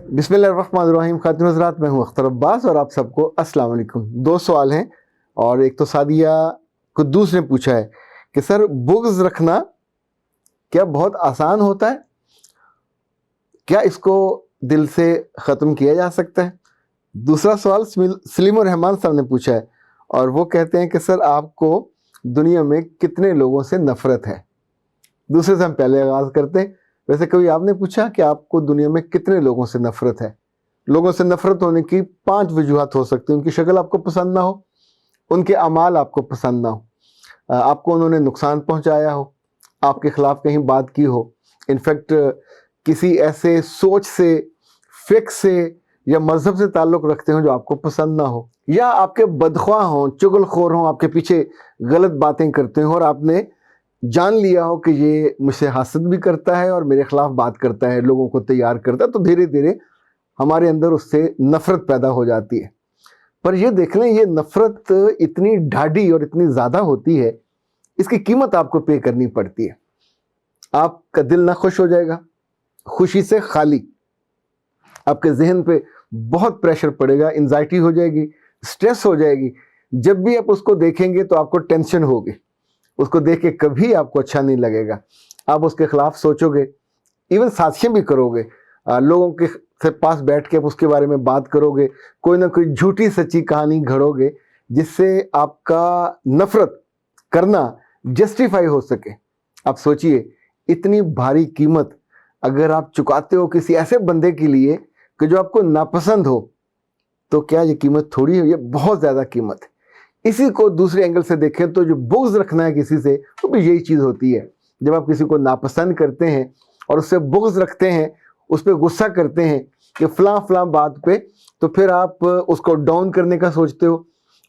بسم اللہ الرحمن الرحیم. خاتون حضرات، میں ہوں اختر عباس اور آپ سب کو السلام علیکم. دو سوال ہیں اور ایک تو سعدیہ قدوس نے پوچھا ہے کہ سر بغض رکھنا کیا بہت آسان ہوتا ہے؟ کیا اس کو دل سے ختم کیا جا سکتا ہے؟ دوسرا سوال سلیم الرحمان صاحب نے پوچھا ہے اور وہ کہتے ہیں کہ سر آپ کو دنیا میں کتنے لوگوں سے نفرت ہے؟ دوسرے سے ہم پہلے آغاز کرتے ہیں. ویسے کبھی آپ نے پوچھا کہ آپ کو دنیا میں کتنے لوگوں سے نفرت ہے؟ لوگوں سے نفرت ہونے کی 5 وجوہات ہو سکتی ہیں. ان کی شکل آپ کو پسند نہ ہو، ان کے اعمال آپ کو پسند نہ ہو، آپ کو انہوں نے نقصان پہنچایا ہو، آپ کے خلاف کہیں بات کی ہو، انفیکٹ کسی ایسے سوچ سے، فکر سے یا مذہب سے تعلق رکھتے ہوں جو آپ کو پسند نہ ہو، یا آپ کے بدخواہ ہوں، چغل خور ہوں، آپ کے پیچھے غلط باتیں کرتے ہوں اور آپ نے جان لیا ہو کہ یہ مجھ سے حسد بھی کرتا ہے اور میرے خلاف بات کرتا ہے، لوگوں کو تیار کرتا ہے، تو دھیرے دھیرے ہمارے اندر اس سے نفرت پیدا ہو جاتی ہے. پر یہ دیکھ لیں، یہ نفرت اتنی ڈھاڈی اور اتنی زیادہ ہوتی ہے، اس کی قیمت آپ کو پے کرنی پڑتی ہے. آپ کا دل نہ خوش ہو جائے گا، خوشی سے خالی. آپ کے ذہن پہ بہت پریشر پڑے گا، انزائٹی ہو جائے گی، سٹریس ہو جائے گی. جب بھی آپ اس کو دیکھیں گے تو آپ کو ٹینشن ہوگی. اس کو دیکھ کے کبھی آپ کو اچھا نہیں لگے گا. آپ اس کے خلاف سوچو گے، ایون سازشیں بھی کرو گے، لوگوں کے سے پاس بیٹھ کے آپ اس کے بارے میں بات کرو گے، کوئی نہ کوئی جھوٹی سچی کہانی گھڑو گے جس سے آپ کا نفرت کرنا جسٹیفائی ہو سکے. آپ سوچئے، اتنی بھاری قیمت اگر آپ چکاتے ہو کسی ایسے بندے کے لیے کہ جو آپ کو ناپسند ہو، تو کیا یہ قیمت تھوڑی ہے؟ یہ بہت زیادہ قیمت ہے. اسی کو دوسرے اینگل سے دیکھیں تو جو بغض رکھنا ہے کسی سے، وہ بھی یہی چیز ہوتی ہے. جب آپ کسی کو ناپسند کرتے ہیں اور اس سے بغض رکھتے ہیں، اس پہ غصہ کرتے ہیں کہ فلاں فلاں بات پہ، تو پھر آپ اس کو ڈاؤن کرنے کا سوچتے ہو.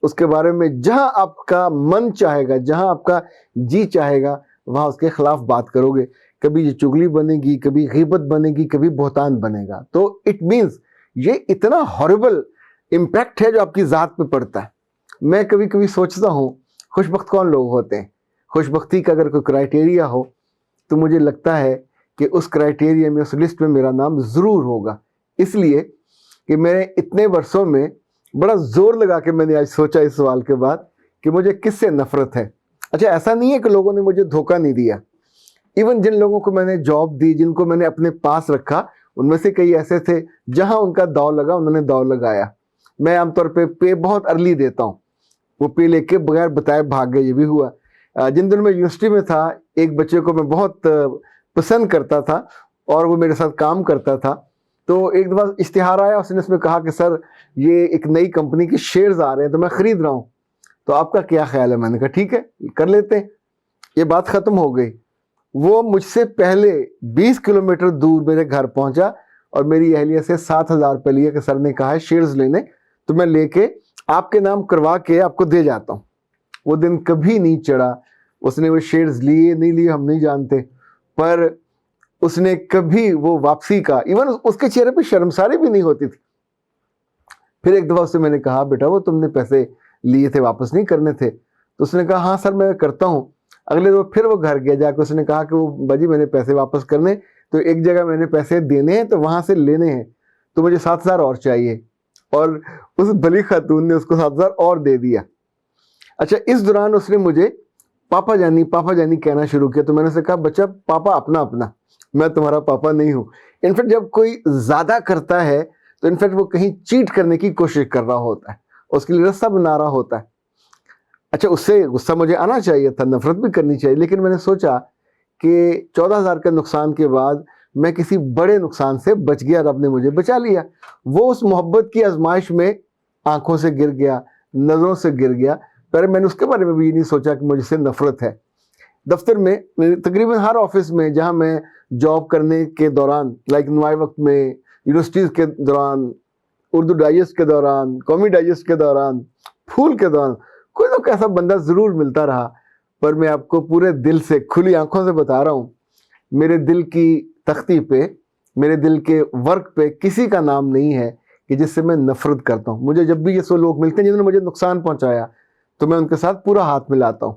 اس کے بارے میں جہاں آپ کا من چاہے گا، جہاں آپ کا جی چاہے گا، وہاں اس کے خلاف بات کرو گے. کبھی یہ چغلی بنے گی، کبھی غیبت بنے گی، کبھی بہتان بنے گا. تو اٹ مینز یہ اتنا ہاربل امپیکٹ ہے جو آپ کی ذات پہ پڑتا ہے. میں کبھی کبھی سوچتا ہوں، خوش بخت کون لوگ ہوتے ہیں؟ خوش بختی کا اگر کوئی کرائٹیریا ہو تو مجھے لگتا ہے کہ اس کرائٹیریا میں، اس لسٹ میں میرا نام ضرور ہوگا. اس لیے کہ میں اتنے برسوں میں بڑا زور لگا کے میں نے آج سوچا اس سوال کے بعد کہ مجھے کس سے نفرت ہے. اچھا، ایسا نہیں ہے کہ لوگوں نے مجھے دھوکہ نہیں دیا. ایون جن لوگوں کو میں نے جاب دی، جن کو میں نے اپنے پاس رکھا، ان میں سے کئی ایسے تھے جہاں ان کا داؤ لگا انہوں نے داؤ لگایا. میں عام طور پہ بہت ارلی دیتا ہوں، وہ پے لے کے بغیر بتائے بھاگ گئے. یہ بھی ہوا. جن دنوں میں یونیورسٹی میں تھا، ایک بچے کو میں بہت پسند کرتا تھا اور وہ میرے ساتھ کام کرتا تھا. تو ایک دفعہ اشتہار آیا، اس نے اس میں کہا کہ سر یہ ایک نئی کمپنی کے شیئرز آ رہے ہیں تو میں خرید رہا ہوں، تو آپ کا کیا خیال ہے؟ میں نے کہا ٹھیک ہے، کر لیتے ہیں. یہ بات ختم ہو گئی. وہ مجھ سے پہلے 20 کلومیٹر دور میرے گھر پہنچا اور میری اہلیہ سے 7,000 روپے لیے کہ سر نے کہا ہے شیئرز لینے، تو میں لے کے آپ کے نام کروا کے آپ کو دے جاتا ہوں. وہ دن کبھی نہیں چڑھا. اس نے وہ شیئرز لیے نہیں لیے ہم نہیں جانتے، پر اس نے کبھی وہ واپسی کا، ایون اس کے چہرے پہ شرمساری بھی نہیں ہوتی تھی. پھر ایک دفعہ اس سے میں نے کہا بیٹا وہ تم نے پیسے لیے تھے واپس نہیں کرنے تھے؟ تو اس نے کہا ہاں سر میں کرتا ہوں. اگلے دفعہ پھر وہ گھر گیا، جا کے اس نے کہا کہ وہ باجی میں نے پیسے واپس کرنے، تو ایک جگہ میں نے پیسے دینے ہیں تو وہاں سے لینے ہیں، تو مجھے 7,000 اور چاہیے. اور اس بلی خاتون نے اس کو 7,000 اور دے دیا. اچھا، اس دوران اس نے مجھے پاپا جانی کہنا شروع کیا. تو میں نے اسے کہا بچہ پاپا اپنا، میں تمہارا پاپا نہیں ہوں. انفیکٹ جب کوئی زیادہ کرتا ہے تو انفیکٹ وہ کہیں چیٹ کرنے کی کوشش کر رہا ہوتا ہے، اس کے لیے رستہ بنا رہا ہوتا ہے. اچھا، اس سے غصہ مجھے آنا چاہیے تھا، نفرت بھی کرنی چاہیے، لیکن میں نے سوچا کہ 14,000 کا نقصان کے بعد میں کسی بڑے نقصان سے بچ گیا، رب نے مجھے بچا لیا. وہ اس محبت کی آزمائش میں آنکھوں سے گر گیا، نظروں سے گر گیا. پر میں نے اس کے بارے میں بھی یہ نہیں سوچا کہ مجھ سے نفرت ہے. دفتر میں تقریباً ہر آفس میں جہاں میں جاب کرنے کے دوران، لائک نوائے وقت میں، یونیورسٹیز کے دوران، اردو ڈائجسٹ کے دوران، قومی ڈائجسٹ کے دوران، پھول کے دوران، کوئی نہ کوئی ایسا بندہ ضرور ملتا رہا. پر میں آپ کو پورے دل سے کھلی آنکھوں سے بتا رہا ہوں، میرے دل کی تختی پہ، میرے دل کے ورک پہ کسی کا نام نہیں ہے کہ جس سے میں نفرت کرتا ہوں. مجھے جب بھی یہ سو لوگ ملتے ہیں جنہوں نے مجھے نقصان پہنچایا تو میں ان کے ساتھ پورا ہاتھ ملاتا ہوں،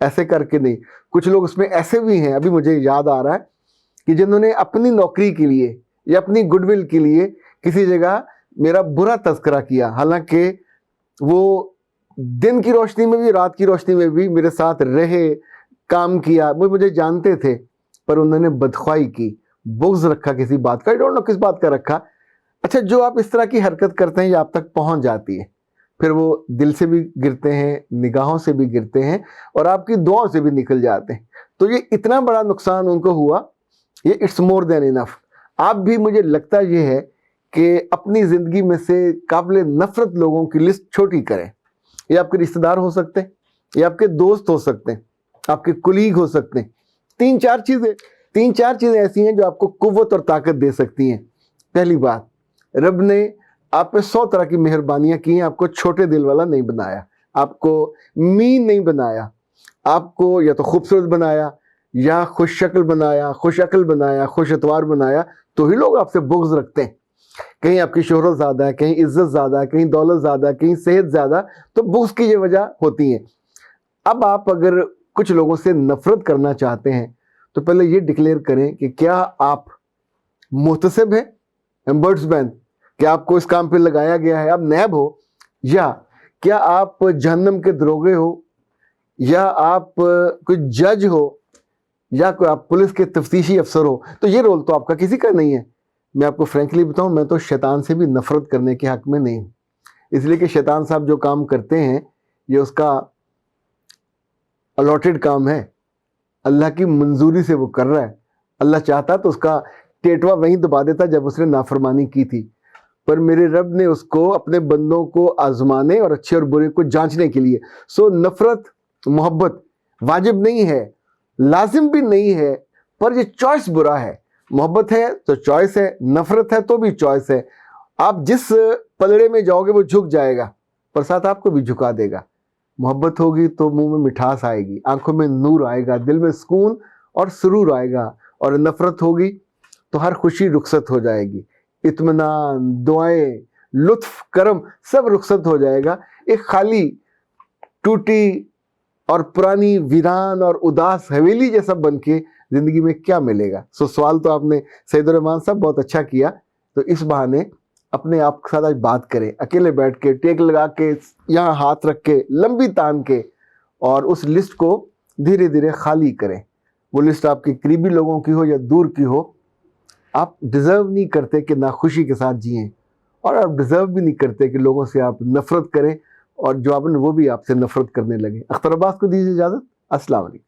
ایسے کر کے نہیں. کچھ لوگ اس میں ایسے بھی ہیں، ابھی مجھے یاد آ رہا ہے، کہ جنہوں نے اپنی نوکری کے لیے یا اپنی گڈ ول کے لیے کسی جگہ میرا برا تذکرہ کیا، حالانکہ وہ دن کی روشنی میں بھی رات کی روشنی میں بھی میرے ساتھ رہے، کام کیا، وہ مجھے جانتے تھے، پر انہوں نے بدخوائی کی، بغض رکھا کسی بات کا، I don't know کس بات کا رکھا۔ اچھا، جو آپ اس طرح کی حرکت کرتے ہیں یہ آپ تک پہنچ جاتی ہے، پھر وہ دل سے بھی گرتے ہیں، نگاہوں سے بھی گرتے ہیں، اور آپ کی دعاؤں سے بھی نکل جاتے ہیں۔ تو یہ اتنا بڑا نقصان ان کو ہوا، یہ اٹس مور دین انف۔ آپ بھی، مجھے لگتا یہ ہے کہ اپنی زندگی میں سے قابل نفرت لوگوں کی لسٹ چھوٹی کریں۔ یہ آپ کے رشتہ دار ہو سکتے ہیں، یہ آپ کے دوست ہو سکتے ہیں، آپ کے کلیگ ہو سکتے ہیں۔ تین چار چیزیں ایسی ہیں جو آپ کو قوت اور طاقت دے سکتی ہیں۔ پہلی بات، رب نے آپ پہ 100 طرح کی مہربانیاں کی ہیں، آپ کو چھوٹے دل والا نہیں بنایا، آپ کو مین نہیں بنایا، آپ کو یا تو خوبصورت بنایا، یا خوش شکل بنایا، خوش عقل بنایا، خوش اتوار بنایا، تو ہی لوگ آپ سے بغض رکھتے ہیں۔ کہیں آپ کی شہرت زیادہ ہے، کہیں عزت زیادہ ہے، کہیں دولت زیادہ ہے، کہیں صحت زیادہ، تو بغض کی یہ وجہ ہوتی ہیں۔ اب آپ اگر کچھ لوگوں سے نفرت کرنا چاہتے ہیں تو پہلے یہ ڈکلیئر کریں کہ کیا آپ محتسب ہیں، ایمبرٹس بین، کیا آپ کو اس کام پہ لگایا گیا ہے، آپ نیب ہو، یا کیا آپ جہنم کے دروغے ہو، یا آپ کوئی جج ہو، یا کوئی آپ پولیس کے تفتیشی افسر ہو۔ تو یہ رول تو آپ کا کسی کا نہیں ہے۔ میں آپ کو فرینکلی بتاؤں، میں تو شیطان سے بھی نفرت کرنے کے حق میں نہیں ہوں، اس لیے کہ شیطان صاحب جو کام کرتے ہیں یہ اس کا الاٹڈ کام ہے، اللہ کی منظوری سے وہ کر رہا ہے۔ اللہ چاہتا تو اس کا ٹیٹوا وہیں دبا دیتا جب اس نے نافرمانی کی تھی، پر میرے رب نے اس کو اپنے بندوں کو آزمانے اور اچھے اور برے کو جانچنے کے لیے۔ سو نفرت محبت واجب نہیں ہے، لازم بھی نہیں ہے، پر یہ چوائس برا ہے۔ محبت ہے تو چوائس ہے، نفرت ہے تو بھی چوائس ہے۔ آپ جس پلڑے میں جاؤ گے وہ جھک جائے گا، پر ساتھ آپ کو بھی جھکا دے گا۔ محبت ہوگی تو منہ میں مٹھاس آئے گی، آنکھوں میں نور آئے گا، دل میں سکون اور سرور آئے گا، اور نفرت ہوگی تو ہر خوشی رخصت ہو جائے گی، اطمینان، دعائیں، لطف، کرم سب رخصت ہو جائے گا۔ ایک خالی، ٹوٹی اور پرانی، ویران اور اداس حویلی جیسا بن کے زندگی میں کیا ملے گا؟ سو سوال تو آپ نے سید الرحمان صاحب بہت اچھا کیا۔ تو اس بہانے اپنے آپ کے ساتھ آج بات کریں، اکیلے بیٹھ کے، ٹیک لگا کے، یہاں ہاتھ رکھ کے، لمبی تان کے، اور اس لسٹ کو دھیرے دھیرے خالی کریں۔ وہ لسٹ آپ کے قریبی لوگوں کی ہو یا دور کی ہو، آپ ڈیزرو نہیں کرتے کہ ناخوشی کے ساتھ جئیں، اور آپ ڈیزرو بھی نہیں کرتے کہ لوگوں سے آپ نفرت کریں، اور جو آپ نے وہ بھی آپ سے نفرت کرنے لگے۔ اختر عباس کو دیجیے اجازت۔ السلام علیکم۔